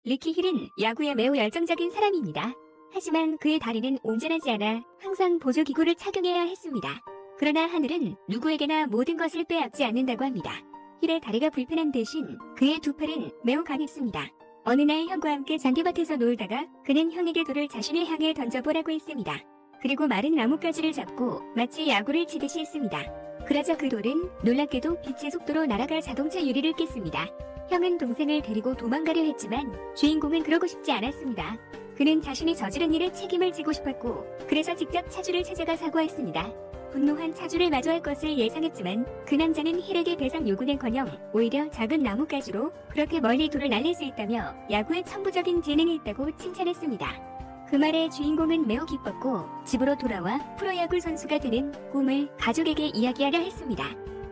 리키 힐은 야구에 매우 열정적인 사람입니다. 하지만 그의 다리는 온전하지 않아 항상 보조기구를 착용해야 했습니다. 그러나 하늘은 누구에게나 모든 것을 빼앗지 않는다고 합니다. 힐의 다리가 불편한 대신 그의 두 팔은 매우 강했습니다. 어느 날 형과 함께 잔디밭에서 놀다가 그는 형에게 돌을 자신을 향해 던져보라고 했습니다. 그리고 마른 나뭇가지를 잡고 마치 야구를 치듯이 했습니다. 그러자 그 돌은 놀랍게도 빛의 속도로 날아가 자동차 유리를 깼습니다. 형은 동생을 데리고 도망가려 했지만 주인공은 그러고 싶지 않았습니다. 그는 자신이 저지른 일에 책임을 지고 싶었고 그래서 직접 차주를 찾아가 사과했습니다. 분노한 차주를 마주할 것을 예상했지만 그 남자는 힐에게 배상 요구는커녕 오히려 작은 나뭇가지로 그렇게 멀리 돌을 날릴 수 있다며 야구에 천부적인 재능이 있다고 칭찬했습니다. 그 말에 주인공은 매우 기뻤고 집으로 돌아와 프로야구 선수가 되는 꿈을 가족에게 이야기하려 했습니다.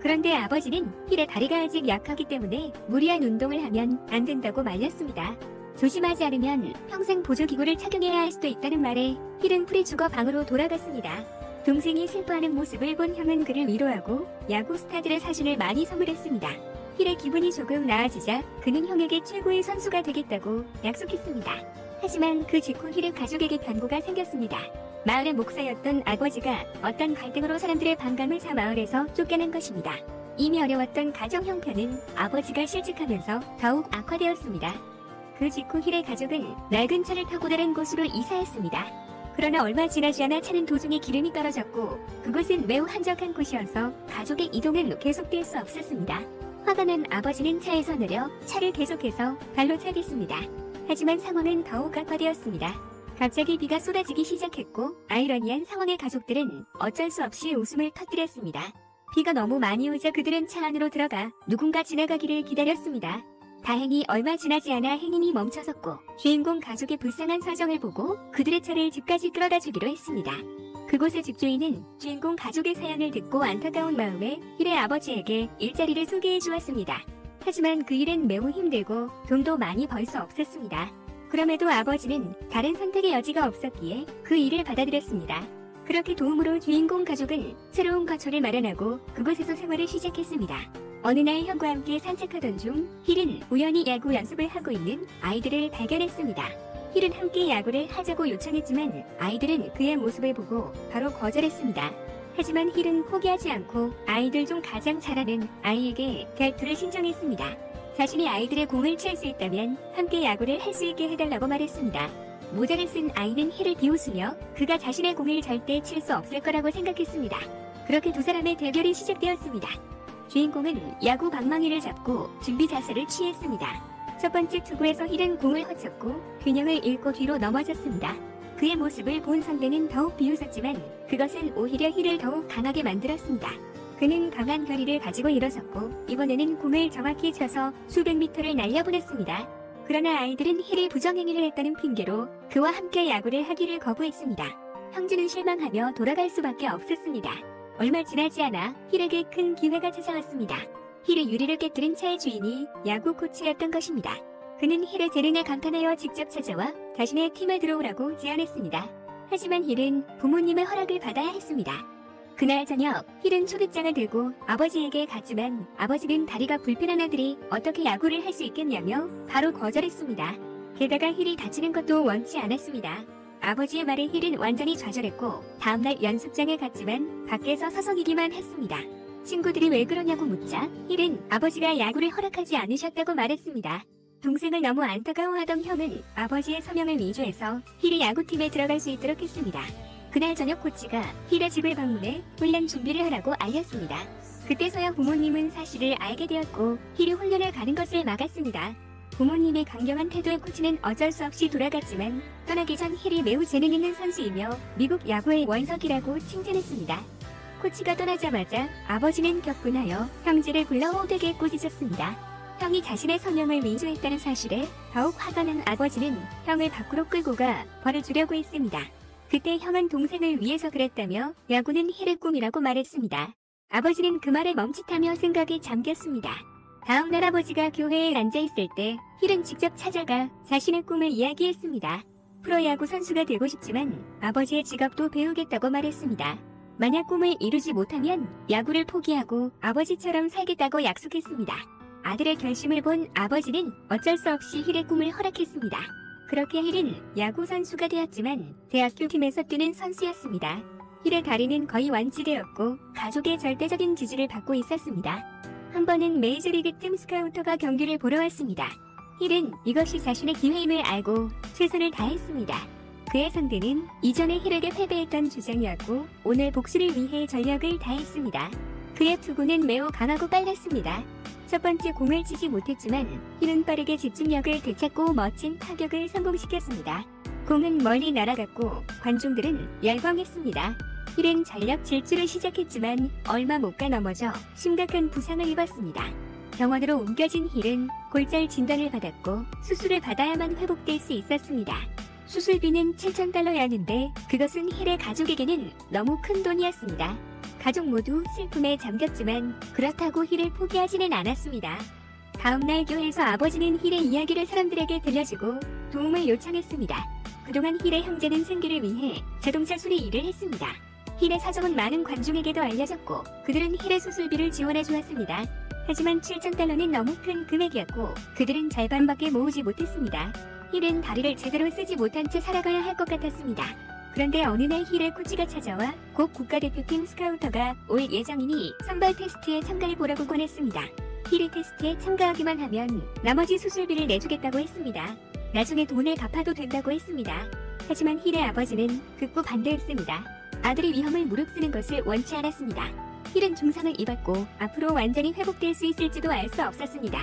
그런데 아버지는 힐의 다리가 아직 약하기 때문에 무리한 운동을 하면 안 된다고 말렸습니다. 조심하지 않으면 평생 보조기구를 착용해야 할 수도 있다는 말에 힐은 풀이 죽어 방으로 돌아갔습니다. 동생이 슬퍼하는 모습을 본 형은 그를 위로하고 야구 스타들의 사진을 많이 선물했습니다. 힐의 기분이 조금 나아지자 그는 형에게 최고의 선수가 되겠다고 약속했습니다. 하지만 그 직후 힐의 가족에게 변고가 생겼습니다. 마을의 목사였던 아버지가 어떤 갈등으로 사람들의 반감을 사 마을에서 쫓겨난 것입니다. 이미 어려웠던 가정 형편은 아버지가 실직하면서 더욱 악화되었습니다. 그 직후 힐의 가족은 낡은 차를 타고 다른 곳으로 이사했습니다. 그러나 얼마 지나지 않아 차는 도중에 기름이 떨어졌고 그곳은 매우 한적한 곳이어서 가족의 이동은 계속될 수 없었습니다. 화가 난 아버지는 차에서 내려 차를 계속해서 발로 차겠습니다. 하지만 상황은 더욱 악화되었습니다. 갑자기 비가 쏟아지기 시작했고 아이러니한 상황의 가족들은 어쩔 수 없이 웃음을 터뜨렸습니다. 비가 너무 많이 오자 그들은 차 안으로 들어가 누군가 지나가기를 기다렸습니다. 다행히 얼마 지나지 않아 행인이 멈춰섰고 주인공 가족의 불쌍한 사정을 보고 그들의 차를 집까지 끌어다 주기로 했습니다. 그곳의 집주인은 주인공 가족의 사연을 듣고 안타까운 마음에 힐의 아버지에게 일자리를 소개해 주었습니다. 하지만 그 일은 매우 힘들고 돈도 많이 벌 수 없었습니다. 그럼에도 아버지는 다른 선택의 여지가 없었기에 그 일을 받아들였습니다. 그렇게 도움으로 주인공 가족은 새로운 거처를 마련하고 그곳에서 생활을 시작했습니다. 어느 날 형과 함께 산책하던 중 힐은 우연히 야구 연습을 하고 있는 아이들을 발견했습니다. 힐은 함께 야구를 하자고 요청했지만 아이들은 그의 모습을 보고 바로 거절했습니다. 하지만 힐은 포기하지 않고 아이들 중 가장 잘하는 아이에게 결투를 신청했습니다. 자신이 아이들의 공을 칠 수 있다면 함께 야구를 할 수 있게 해달라고 말했습니다. 모자를 쓴 아이는 힐을 비웃으며 그가 자신의 공을 절대 칠 수 없을 거라고 생각했습니다. 그렇게 두 사람의 대결이 시작되었습니다. 주인공은 야구 방망이를 잡고 준비 자세를 취했습니다. 첫 번째 투구에서 힐은 공을 허쳤고 균형을 잃고 뒤로 넘어졌습니다. 그의 모습을 본 상대는 더욱 비웃었지만 그것은 오히려 힐을 더욱 강하게 만들었습니다. 그는 강한 결의를 가지고 일어섰고 이번에는 공을 정확히 쳐서 수백 미터를 날려보냈습니다. 그러나 아이들은 힐이 부정행위를 했다는 핑계로 그와 함께 야구를 하기를 거부했습니다. 형제는 실망하며 돌아갈 수밖에 없었습니다. 얼마 지나지 않아 힐에게 큰 기회가 찾아왔습니다. 힐의 유리를 깨뜨린 차의 주인이 야구 코치였던 것입니다. 그는 힐의 재능에 감탄하여 직접 찾아와 자신의 팀에 들어오라고 제안했습니다. 하지만 힐은 부모님의 허락을 받아야 했습니다. 그날 저녁 힐은 초대장을 들고 아버지에게 갔지만 아버지는 다리가 불편한 아들이 어떻게 야구를 할 수 있겠냐며 바로 거절했습니다. 게다가 힐이 다치는 것도 원치 않았습니다. 아버지의 말에 힐은 완전히 좌절했고 다음날 연습장에 갔지만 밖에서 서성이기만 했습니다. 친구들이 왜 그러냐고 묻자 힐은 아버지가 야구를 허락하지 않으셨다고 말했습니다. 동생을 너무 안타까워하던 형은 아버지의 서명을 위조해서 힐이 야구팀에 들어갈 수 있도록 했습니다. 그날 저녁 코치가 힐의 집을 방문해 훈련 준비를 하라고 알렸습니다. 그때서야 부모님은 사실을 알게 되었고 힐이 훈련을 가는 것을 막았습니다. 부모님의 강경한 태도에 코치는 어쩔 수 없이 돌아갔지만 떠나기 전 힐이 매우 재능 있는 선수이며 미국 야구의 원석이라고 칭찬했습니다. 코치가 떠나자마자 아버지는 격분하여 형제를 불러 호되게 꾸짖었습니다. 형이 자신의 서명을 위조했다는 사실에 더욱 화가 난 아버지는 형을 밖으로 끌고 가 벌을 주려고 했습니다. 그때 형은 동생을 위해서 그랬다며 야구는 힐의 꿈이라고 말했습니다. 아버지는 그 말에 멈칫하며 생각에 잠겼습니다. 다음 날 아버지가 교회에 앉아있을 때 힐은 직접 찾아가 자신의 꿈을 이야기했습니다. 프로야구 선수가 되고 싶지만 아버지의 직업도 배우겠다고 말했습니다. 만약 꿈을 이루지 못하면 야구를 포기하고 아버지처럼 살겠다고 약속했습니다. 아들의 결심을 본 아버지는 어쩔 수 없이 힐의 꿈을 허락했습니다. 그렇게 힐은 야구 선수가 되었지만 대학교 팀에서 뛰는 선수였습니다. 힐의 다리는 거의 완치되었고 가족의 절대적인 지지를 받고 있었습니다. 한 번은 메이저리그 팀 스카우터가 경기를 보러 왔습니다. 힐은 이것이 자신의 기회임을 알고 최선을 다했습니다. 그의 상대는 이전에 힐에게 패배했던 주장이었고 오늘 복수를 위해 전력을 다했습니다. 그의 투구는 매우 강하고 빨랐습니다. 첫 번째 공을 치지 못했지만 힐은 빠르게 집중력을 되찾고 멋진 타격을 성공시켰습니다. 공은 멀리 날아갔고 관중들은 열광했습니다. 힐은 전력 질주를 시작했지만 얼마 못 가 넘어져 심각한 부상을 입었습니다. 병원으로 옮겨진 힐은 골절 진단을 받았고 수술을 받아야만 회복될 수 있었습니다. 수술비는 $7,000였는데 그것은 힐의 가족에게는 너무 큰 돈이었습니다. 가족 모두 슬픔에 잠겼지만 그렇다고 힐을 포기하지는 않았습니다. 다음날 교회에서 아버지는 힐의 이야기를 사람들에게 들려주고 도움을 요청했습니다. 그동안 힐의 형제는 생계를 위해 자동차 수리 일을 했습니다. 힐의 사정은 많은 관중에게도 알려졌고 그들은 힐의 수술비를 지원해 주었습니다. 하지만 $7,000는 너무 큰 금액이었고 그들은 절반밖에 모으지 못했습니다. 힐은 다리를 제대로 쓰지 못한 채 살아가야 할 것 같았습니다. 그런데 어느 날 힐의 코치가 찾아와 곧 국가대표팀 스카우터가 올 예정이니 선발 테스트에 참가해보라고 권했습니다. 힐이 테스트에 참가하기만 하면 나머지 수술비를 내주겠다고 했습니다. 나중에 돈을 갚아도 된다고 했습니다. 하지만 힐의 아버지는 극구 반대했습니다. 아들이 위험을 무릅쓰는 것을 원치 않았습니다. 힐은 중상을 입었고 앞으로 완전히 회복될 수 있을지도 알 수 없었습니다.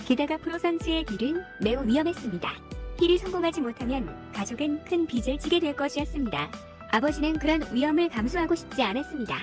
게다가 프로 선수의 길은 매우 위험했습니다. 힐이 성공하지 못하면 가족은 큰 빚을 지게 될 것이었습니다. 아버지는 그런 위험을 감수하고 싶지 않았습니다.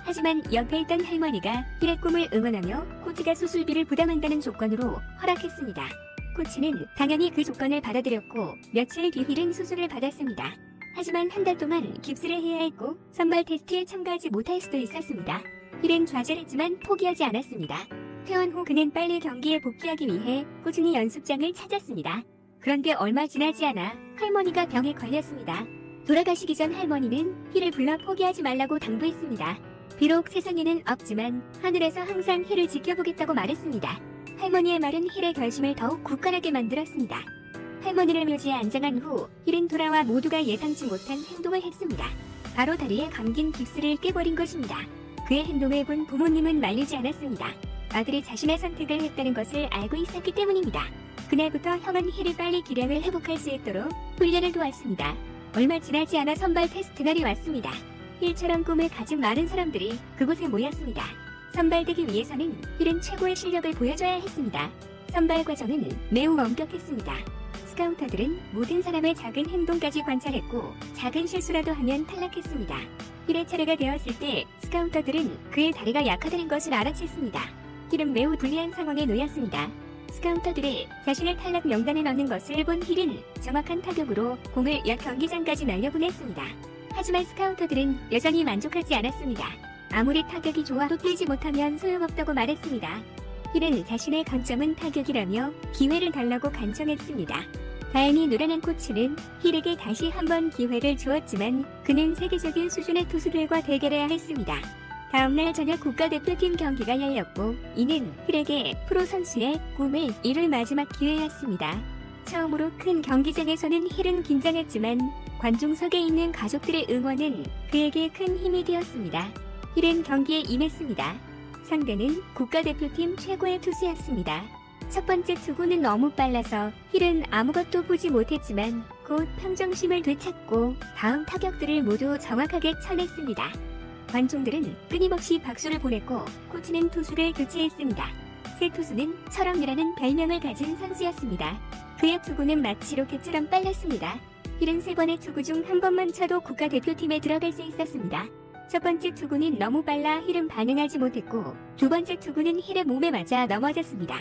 하지만 옆에 있던 할머니가 힐의 꿈을 응원하며 코치가 수술비를 부담한다는 조건으로 허락했습니다. 코치는 당연히 그 조건을 받아들였고 며칠 뒤 힐은 수술을 받았습니다. 하지만 한 달 동안 깁스를 해야 했고 선발 테스트에 참가하지 못할 수도 있었습니다. 힐은 좌절했지만 포기하지 않았습니다. 퇴원 후 그는 빨리 경기에 복귀하기 위해 꾸준히 연습장을 찾았습니다. 그런데 얼마 지나지 않아 할머니가 병에 걸렸습니다. 돌아가시기 전 할머니는 힐을 불러 포기하지 말라고 당부했습니다. 비록 세상에는 없지만 하늘에서 항상 힐을 지켜보겠다고 말했습니다. 할머니의 말은 힐의 결심을 더욱 굳건하게 만들었습니다. 할머니를 묘지에 안장한 후 힐은 돌아와 모두가 예상치 못한 행동을 했습니다. 바로 다리에 감긴 깁스를 깨버린 것입니다. 그의 행동을 본 부모님은 말리지 않았습니다. 아들이 자신의 선택을 했다는 것을 알고 있었기 때문입니다. 그날부터 형은 힐이 빨리 기량을 회복할 수 있도록 훈련을 도왔습니다. 얼마 지나지 않아 선발 테스트 날이 왔습니다. 힐처럼 꿈을 가진 많은 사람들이 그곳에 모였습니다. 선발되기 위해서는 힐은 최고의 실력을 보여줘야 했습니다. 선발 과정은 매우 엄격했습니다. 스카우터들은 모든 사람의 작은 행동까지 관찰했고 작은 실수라도 하면 탈락했습니다. 힐의 차례가 되었을 때 스카우터들은 그의 다리가 약하다는 것을 알아챘습니다. 힐은 매우 불리한 상황에 놓였습니다. 스카우터들이 자신을 탈락 명단에 넣는 것을 본 힐은 정확한 타격으로 공을 옆 경기장까지 날려보냈습니다. 하지만 스카우터들은 여전히 만족하지 않았습니다. 아무리 타격이 좋아도 뛰지 못하면 소용없다고 말했습니다. 힐은 자신의 강점은 타격이라며 기회를 달라고 간청했습니다. 다행히 노련한 코치는 힐에게 다시 한번 기회를 주었지만 그는 세계적인 수준의 투수들과 대결해야 했습니다. 다음날 저녁 국가대표팀 경기가 열렸고 이는 힐에게 프로 선수의 꿈을 이룰 마지막 기회였습니다. 처음으로 큰 경기장에서는 힐은 긴장했지만 관중석에 있는 가족들의 응원은 그에게 큰 힘이 되었습니다. 힐은 경기에 임했습니다. 상대는 국가대표팀 최고의 투수였습니다. 첫 번째 투구는 너무 빨라서 힐은 아무것도 보지 못했지만 곧 평정심을 되찾고 다음 타격들을 모두 정확하게 쳐냈습니다. 관중들은 끊임없이 박수를 보냈고 코치는 투수를 교체했습니다. 새 투수는 철없이라는 별명을 가진 선수였습니다. 그의 투구는 마치 로켓처럼 빨랐습니다. 힐은 3번의 투구 중 한 번만 쳐도 국가대표팀에 들어갈 수 있었습니다. 첫 번째 투구는 너무 빨라 힐은 반응하지 못했고 두 번째 투구는 힐의 몸에 맞아 넘어졌습니다.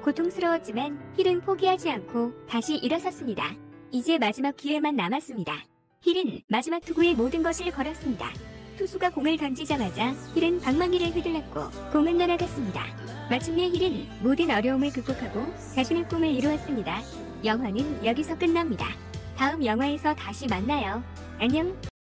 고통스러웠지만 힐은 포기하지 않고 다시 일어섰습니다. 이제 마지막 기회만 남았습니다. 힐은 마지막 투구에 모든 것을 걸었습니다. 투수가 공을 던지자마자 힐은 방망이를 휘둘렀고 공은 날아갔습니다. 마침내 힐은 모든 어려움을 극복하고 자신의 꿈을 이루었습니다. 영화는 여기서 끝납니다. 다음 영화에서 다시 만나요. 안녕.